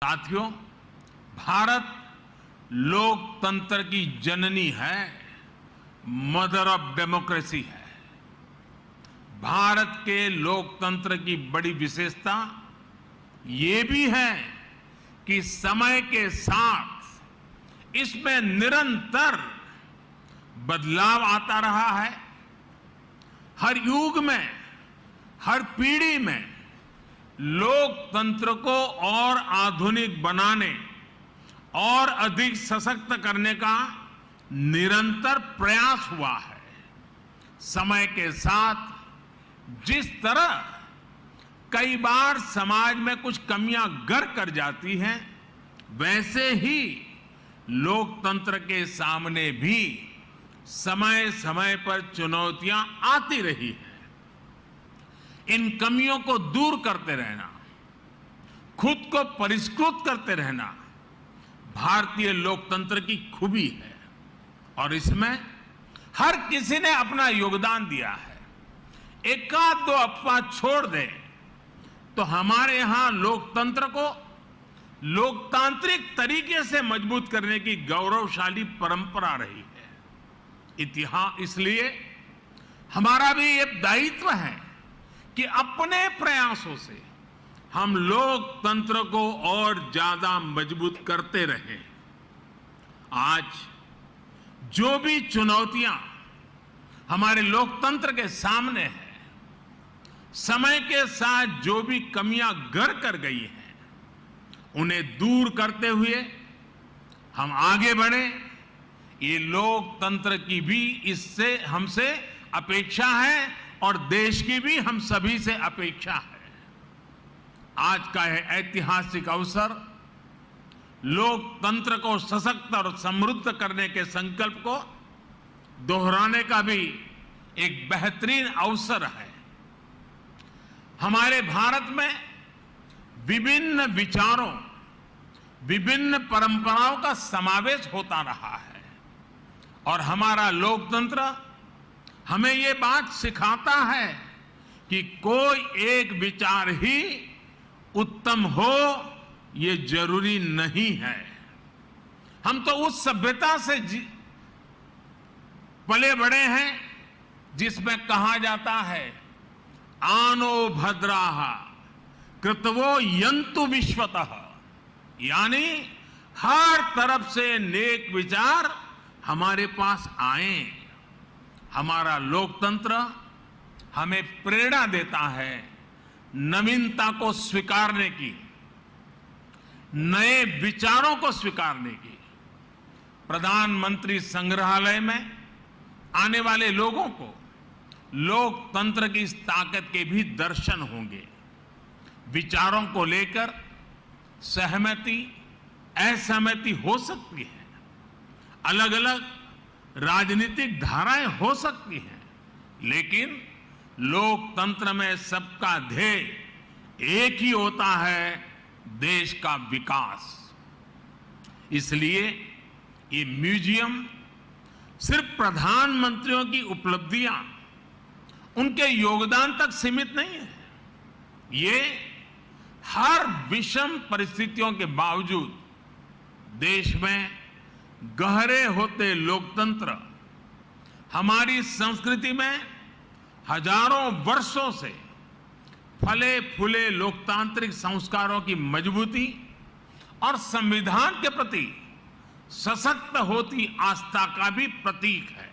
साथियों, भारत लोकतंत्र की जननी है, मदर ऑफ डेमोक्रेसी है। भारत के लोकतंत्र की बड़ी विशेषता ये भी है कि समय के साथ इसमें निरंतर बदलाव आता रहा है। हर युग में, हर पीढ़ी में लोकतंत्र को और आधुनिक बनाने और अधिक सशक्त करने का निरंतर प्रयास हुआ है। समय के साथ जिस तरह कई बार समाज में कुछ कमियां गर कर जाती हैं, वैसे ही लोकतंत्र के सामने भी समय समय पर चुनौतियां आती रही हैं। इन कमियों को दूर करते रहना, खुद को परिष्कृत करते रहना भारतीय लोकतंत्र की खूबी है और इसमें हर किसी ने अपना योगदान दिया है। एकाध दो अफवाह छोड़ दे तो हमारे यहां लोकतंत्र को लोकतांत्रिक तरीके से मजबूत करने की गौरवशाली परंपरा रही है। इतिहास इसलिए हमारा भी ये दायित्व है कि अपने प्रयासों से हम लोकतंत्र को और ज्यादा मजबूत करते रहें। आज जो भी चुनौतियां हमारे लोकतंत्र के सामने हैं, समय के साथ जो भी कमियां गर कर गई हैं, उन्हें दूर करते हुए हम आगे बढ़े। ये लोकतंत्र की भी इससे हमसे अपेक्षा है और देश की भी हम सभी से अपेक्षा है। आज का यह ऐतिहासिक अवसर लोकतंत्र को सशक्त और समृद्ध करने के संकल्प को दोहराने का भी एक बेहतरीन अवसर है। हमारे भारत में विभिन्न विचारों, विभिन्न परंपराओं का समावेश होता रहा है और हमारा लोकतंत्र हमें ये बात सिखाता है कि कोई एक विचार ही उत्तम हो ये जरूरी नहीं है। हम तो उस सभ्यता से पले बड़े हैं जिसमें कहा जाता है, आनो भद्राः कृतवो यन्तु विश्वतः, यानी हर तरफ से नेक विचार हमारे पास आए। हमारा लोकतंत्र हमें प्रेरणा देता है नवीनता को स्वीकारने की, नए विचारों को स्वीकारने की। प्रधानमंत्री संग्रहालय में आने वाले लोगों को लोकतंत्र की इस ताकत के भी दर्शन होंगे। विचारों को लेकर सहमति, असहमति हो सकती है, अलग अलग राजनीतिक धाराएं हो सकती हैं, लेकिन लोकतंत्र में सबका ध्येय एक ही होता है, देश का विकास। इसलिए ये म्यूजियम सिर्फ प्रधानमंत्रियों की उपलब्धियां, उनके योगदान तक सीमित नहीं है। ये हर विषम परिस्थितियों के बावजूद देश में गहरे होते लोकतंत्र, हमारी संस्कृति में हजारों वर्षों से फले फूले लोकतांत्रिक संस्कारों की मजबूती और संविधान के प्रति सशक्त होती आस्था का भी प्रतीक है।